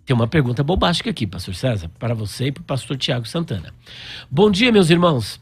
Tem uma pergunta bombástica aqui, pastor César, para você e para o pastor Tiago Santana. Bom dia, meus irmãos.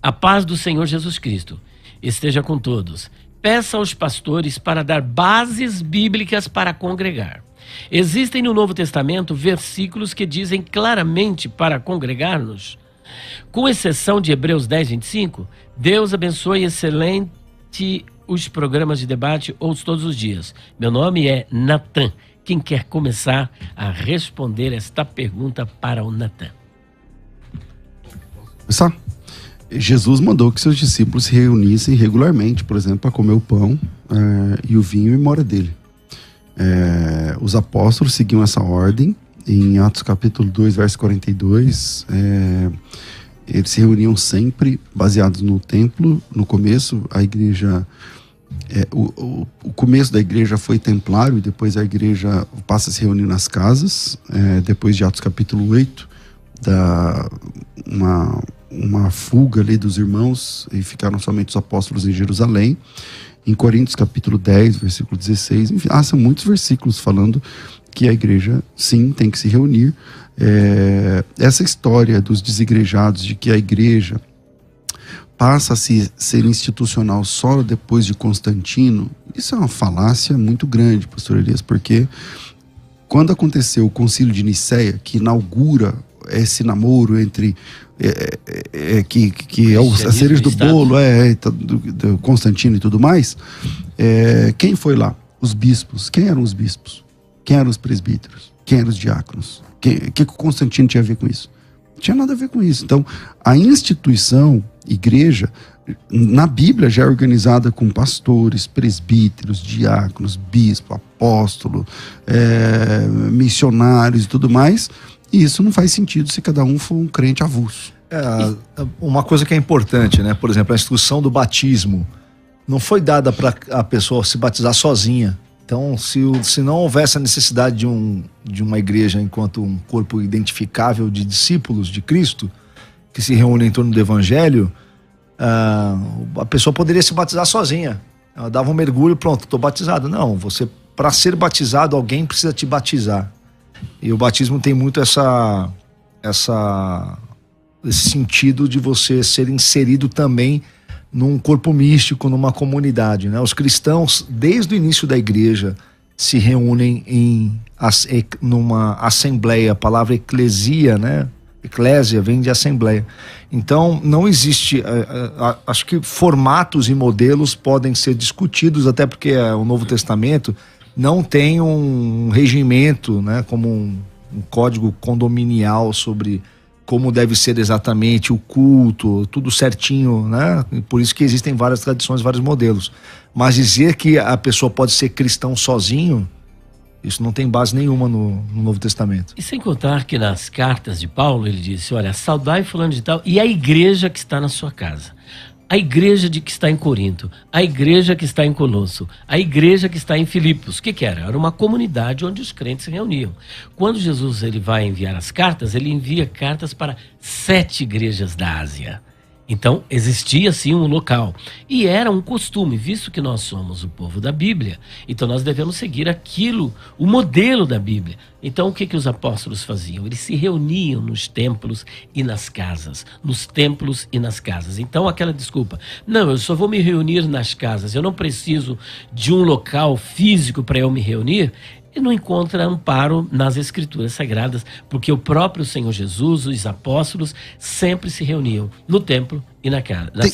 A paz do Senhor Jesus Cristo esteja com todos. Peça aos pastores para dar bases bíblicas para congregar. Existem no Novo Testamento versículos que dizem claramente para congregar-nos. Com exceção de Hebreus 10, 25, Deus abençoe excelente os programas de debate ouço todos os dias. Meu nome é Natan. Quem quer começar a responder esta pergunta para o Natan? Jesus mandou que seus discípulos se reunissem regularmente, por exemplo, para comer o pão e o vinho em memória dele. Os apóstolos seguiam essa ordem. Em Atos capítulo 2, verso 42, eles se reuniam sempre baseados no templo. No começo, a igreja... o começo da igreja foi templário e depois a igreja passa a se reunir nas casas. Depois de Atos capítulo 8, uma fuga ali dos irmãos e ficaram somente os apóstolos em Jerusalém. Em Coríntios capítulo 10, versículo 16, enfim, são muitos versículos falando que a igreja sim tem que se reunir. Essa história dos desigrejados, de que a igreja passa a ser institucional só depois de Constantino, isso é uma falácia muito grande, pastor Elias, porque quando aconteceu o concílio de Nicéia, que inaugura esse namoro entre que é a cereja do bolo do Constantino e tudo mais, quem foi lá? Os bispos. Quem eram os bispos? Quem eram os presbíteros? Quem eram os diáconos? O que o Constantino tinha a ver com isso? Não tinha nada a ver com isso. Então, a instituição, igreja, na Bíblia já é organizada com pastores, presbíteros, diáconos, bispo, apóstolo, missionários e tudo mais. E isso não faz sentido se cada um for um crente avulso. Uma coisa que é importante, né? Por exemplo, a instrução do batismo não foi dada para a pessoa se batizar sozinha. Então, se não houvesse a necessidade de uma igreja enquanto um corpo identificável de discípulos de Cristo, que se reúnem em torno do evangelho, a pessoa poderia se batizar sozinha. Ela dava um mergulho, pronto, estou batizado. Não, para ser batizado, alguém precisa te batizar. E o batismo tem muito esse sentido de você ser inserido também num corpo místico, numa comunidade, né? Os cristãos, desde o início da igreja, se reúnem numa assembleia. A palavra eclesia, né? Eclésia vem de assembleia. Então, não existe... acho que formatos e modelos podem ser discutidos, até porque o Novo Testamento não tem um regimento, né? Como um código condominial sobre como deve ser exatamente o culto, tudo certinho, né? Por isso que existem várias tradições, vários modelos. Mas dizer que a pessoa pode ser cristão sozinho, isso não tem base nenhuma no Novo Testamento. E sem contar que nas cartas de Paulo ele disse, olha, saudai fulano de tal e a igreja que está na sua casa. A igreja que está em Corinto, a igreja que está em Colosso, a igreja que está em Filipos. O que era? Era uma comunidade onde os crentes se reuniam. Quando Jesus ele vai enviar as cartas, ele envia cartas para 7 igrejas da Ásia. Então, existia sim um local. E era um costume, visto que nós somos o povo da Bíblia, então nós devemos seguir aquilo, o modelo da Bíblia. Então, o que os apóstolos faziam? Eles se reuniam nos templos e nas casas. Nos templos e nas casas. Então, aquela desculpa, não, eu só vou me reunir nas casas, eu não preciso de um local físico para eu me reunir, e não encontra amparo nas Escrituras Sagradas, porque o próprio Senhor Jesus, os apóstolos, sempre se reuniam no templo e nas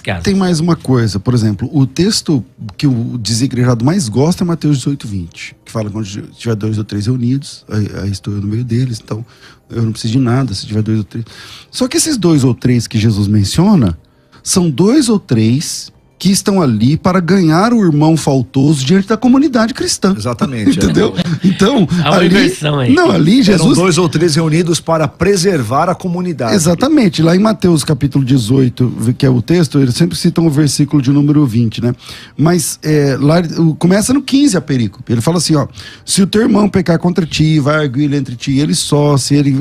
casas. Tem mais uma coisa, por exemplo, o texto que o desigrejado mais gosta é Mateus 18, 20, que fala que quando tiver 2 ou 3 reunidos, aí estou eu no meio deles, então eu não preciso de nada se tiver 2 ou 3. Só que esses 2 ou 3 que Jesus menciona, são 2 ou 3 que estão ali para ganhar o irmão faltoso diante da comunidade cristã. Exatamente. Entendeu? Então, há uma inversão aí. Não, ali Jesus... Eram 2 ou 3 reunidos para preservar a comunidade. Exatamente. Lá em Mateus capítulo 18, que é o texto, eles sempre citam o versículo de número 20, né? Mas lá começa no 15 a perícope. Ele fala assim, ó, se o teu irmão pecar contra ti, vai arguir entre ti e ele só, se ele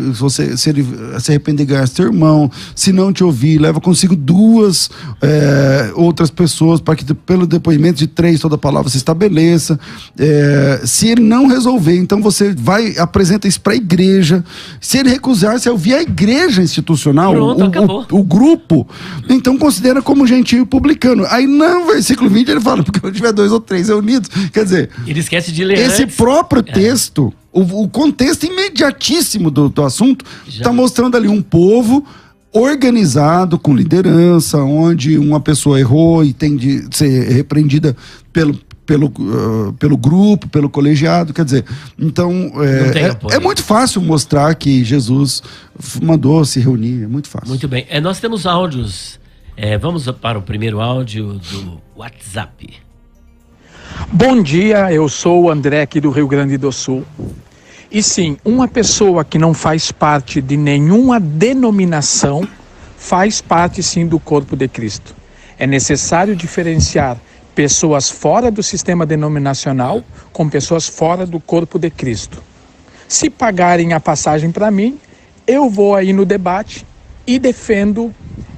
se arrepender, ganhar teu irmão, se não te ouvir, leva consigo 2 outras pessoas pessoas, para que pelo depoimento de 3 toda palavra se estabeleça. Se ele não resolver, então você apresenta isso para a igreja. Se ele recusar-se a ouvir a igreja institucional, o grupo, então considera como gentio publicano. Aí no versículo 20 ele fala, porque onde tiver 2 ou 3 reunidos, quer dizer, ele esquece de ler esse antes. próprio texto, o contexto imediatíssimo do assunto, está mostrando ali um povo organizado, com liderança, onde uma pessoa errou e tem de ser repreendida pelo grupo, pelo colegiado, quer dizer, então é muito fácil mostrar que Jesus mandou se reunir, é muito fácil. Muito bem, nós temos áudios, vamos para o primeiro áudio do WhatsApp. Bom dia, eu sou o André aqui do Rio Grande do Sul. E sim, uma pessoa que não faz parte de nenhuma denominação faz parte sim do corpo de Cristo. É necessário diferenciar pessoas fora do sistema denominacional com pessoas fora do corpo de Cristo. Se pagarem a passagem para mim, eu vou aí no debate e defendo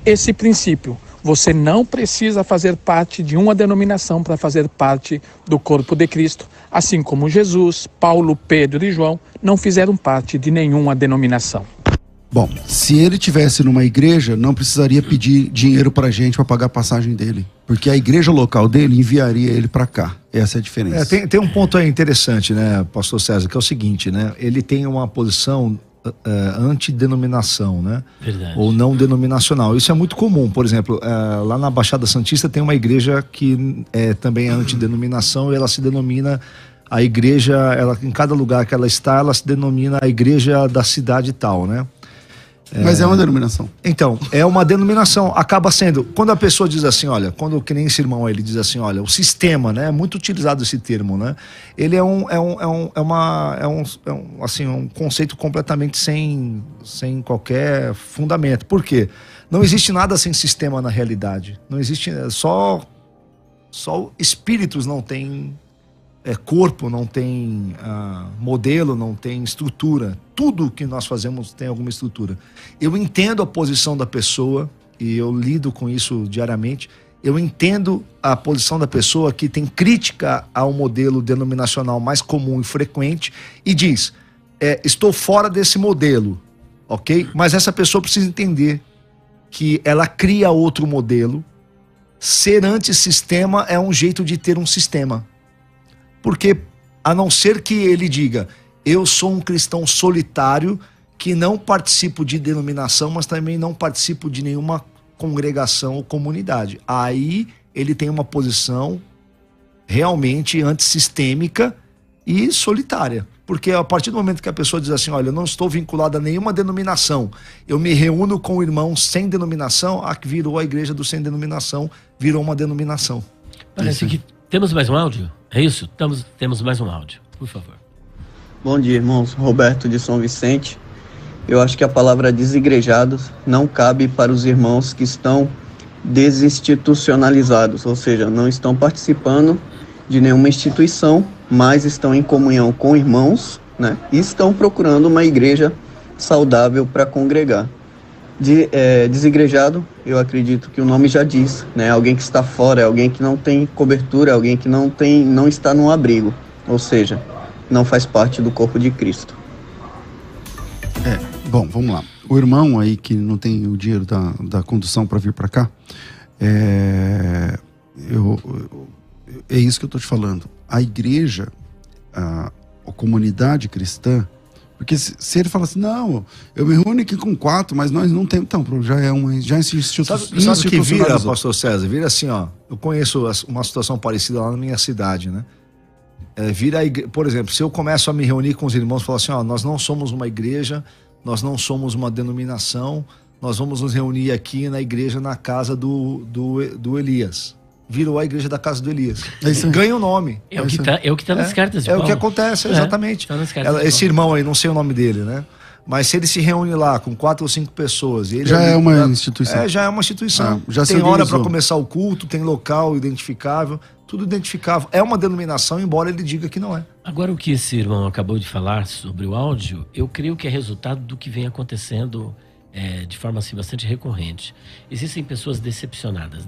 esse princípio. Você não precisa fazer parte de uma denominação para fazer parte do corpo de Cristo, assim como Jesus, Paulo, Pedro e João não fizeram parte de nenhuma denominação. Bom, se ele tivesse numa igreja, não precisaria pedir dinheiro pra gente para pagar a passagem dele, porque a igreja local dele enviaria ele para cá. Essa é a diferença. Tem um ponto aí interessante, né, pastor César, que é o seguinte, né? Ele tem uma posição antidenominação, né? Verdade. Ou não denominacional. Isso é muito comum. Por exemplo, lá na Baixada Santista tem uma igreja que também é antidenominação, e ela se denomina a igreja, em cada lugar que ela está, ela se denomina a igreja da cidade tal, né? Mas é uma denominação. Então, é uma denominação, acaba sendo, quando a pessoa diz assim, olha, quando que nem esse irmão aí, ele diz assim, olha, o sistema, né, é muito utilizado esse termo, né, ele é um conceito completamente sem qualquer fundamento. Por quê? Não existe nada sem sistema na realidade, não existe, só espíritos não tem corpo, não tem modelo, não tem estrutura. Tudo que nós fazemos tem alguma estrutura. Eu entendo a posição da pessoa, e eu lido com isso diariamente. Eu entendo a posição da pessoa que tem crítica ao modelo denominacional mais comum e frequente e diz, estou fora desse modelo, ok? Mas essa pessoa precisa entender que ela cria outro modelo. Ser antissistema é um jeito de ter um sistema. Porque, a não ser que ele diga, eu sou um cristão solitário que não participo de denominação, mas também não participo de nenhuma congregação ou comunidade. Aí ele tem uma posição realmente antissistêmica e solitária. Porque a partir do momento que a pessoa diz assim, olha, eu não estou vinculado a nenhuma denominação, eu me reúno com o irmão sem denominação, que virou a igreja do sem denominação, virou uma denominação. Parece que temos mais um áudio? É isso? Temos mais um áudio, por favor. Bom dia, irmãos. Roberto de São Vicente. Eu acho que a palavra desigrejados não cabe para os irmãos que estão desinstitucionalizados, ou seja, não estão participando de nenhuma instituição, mas estão em comunhão com irmãos, né? E estão procurando uma igreja saudável para congregar. Desigrejado, eu acredito que o nome já diz, né? Alguém que está fora, alguém que não tem cobertura, alguém que não está num abrigo, ou seja, não faz parte do corpo de Cristo. Bom, vamos lá. O irmão aí que não tem o dinheiro da condução para vir para cá, é isso que eu estou te falando. A igreja, a comunidade cristã, porque se ele fala assim, não, eu me reúno aqui com 4, mas nós não temos, então, já instituição. Sabe o que vira, pastor César? Vira assim, ó, eu conheço uma situação parecida lá na minha cidade, né? Por exemplo, se eu começo a me reunir com os irmãos e falar assim, ó, nós não somos uma igreja, nós não somos uma denominação, nós vamos nos reunir aqui na igreja, na casa do Elias. Virou a igreja da casa do Elias. Ganha o nome. É o que tá nas cartas de Paulo. É o que acontece, exatamente. Tá nas cartas Esse irmão aí, não sei o nome dele, né? Mas se ele se reúne lá com 4 ou 5 pessoas... já é uma instituição. Já é uma instituição. Já tem hora para começar o culto, tem local identificável, tudo identificável. É uma denominação, embora ele diga que não é. Agora, o que esse irmão acabou de falar sobre o áudio, eu creio que é resultado do que vem acontecendo de forma assim bastante recorrente. Existem pessoas decepcionadas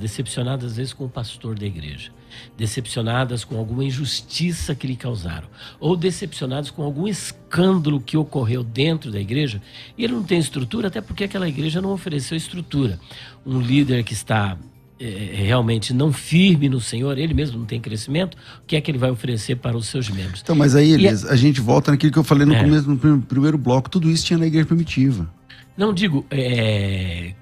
às vezes com o pastor da igreja, decepcionadas com alguma injustiça que lhe causaram, ou decepcionadas com algum escândalo que ocorreu dentro da igreja, e ele não tem estrutura, até porque aquela igreja não ofereceu estrutura. Um líder que está realmente não firme no Senhor, ele mesmo não tem crescimento, o que é que ele vai oferecer para os seus membros? Então, mas aí, Elias, a gente volta naquilo que eu falei no começo, no primeiro bloco, tudo isso tinha na igreja primitiva. Não digo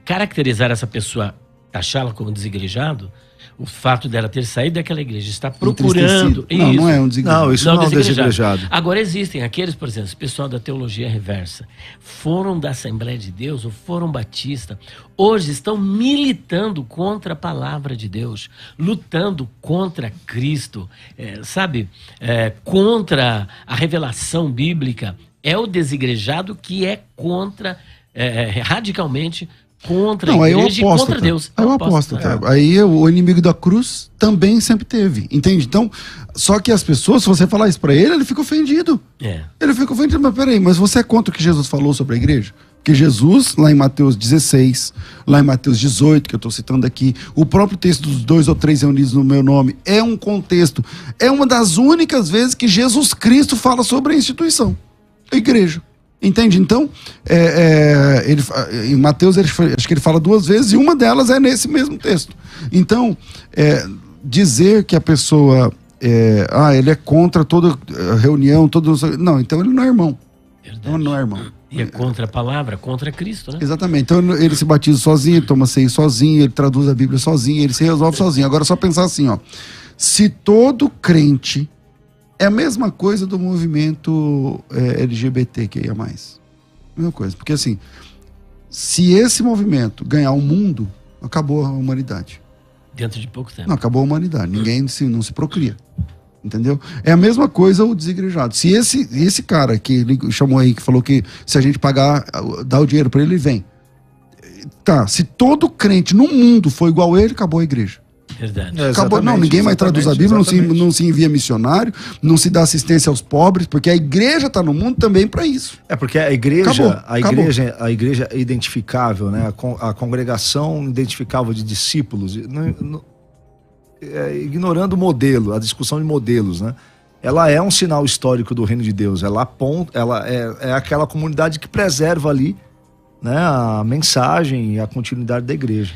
caracterizar essa pessoa, taxá-la como desigrejado, o fato dela ter saído daquela igreja, está procurando... Não, não é um desigrejado. Não, isso não é um desigrejado. Agora existem aqueles, por exemplo, o pessoal da teologia reversa, foram da Assembleia de Deus ou foram batista, hoje estão militando contra a palavra de Deus, lutando contra Cristo, contra a revelação bíblica. É o desigrejado que é contra, radicalmente contra a igreja e contra Deus. Aí eu aposto, Aí o inimigo da cruz também sempre teve, entende? Então, só que as pessoas, se você falar isso pra ele fica ofendido. Ele fica ofendido, mas peraí, mas você é contra o que Jesus falou sobre a igreja? Porque Jesus, lá em Mateus 16, lá em Mateus 18, que eu estou citando aqui, o próprio texto dos 2 ou 3 reunidos no meu nome, é um contexto, é uma das únicas vezes que Jesus Cristo fala sobre a instituição, a igreja. Entende? Então, em Mateus, acho que ele fala 2 vezes, e uma delas é nesse mesmo texto. Então, dizer que a pessoa, ele é contra toda reunião, não, então ele não é irmão. Então ele não é irmão. E é contra a palavra, contra Cristo, né? Exatamente. Então ele se batiza sozinho, ele toma ceia sozinho, ele traduz a Bíblia sozinho, ele se resolve sozinho. Agora, só pensar assim, se todo crente... É a mesma coisa do movimento LGBTQIA+. Mesma coisa. Porque assim, se esse movimento ganhar o mundo, acabou a humanidade. Dentro de pouco tempo. Não, acabou a humanidade. Ninguém não se procria. Entendeu? É a mesma coisa o desigrejado. Se esse cara que ele chamou aí, que falou que se a gente pagar, dá o dinheiro para ele, ele vem. Tá, se todo crente no mundo for igual a ele, acabou a igreja. Verdade. Acabou, não, ninguém mais traduz a Bíblia, não se envia missionário, não se dá assistência aos pobres, porque a igreja está no mundo também para isso. Porque a igreja, acabou. A igreja é identificável, né? A congregação identificável de discípulos, ignorando o modelo, a discussão de modelos, né? Ela é um sinal histórico do reino de Deus. Ela é aquela comunidade que preserva ali, né, a mensagem e a continuidade da igreja.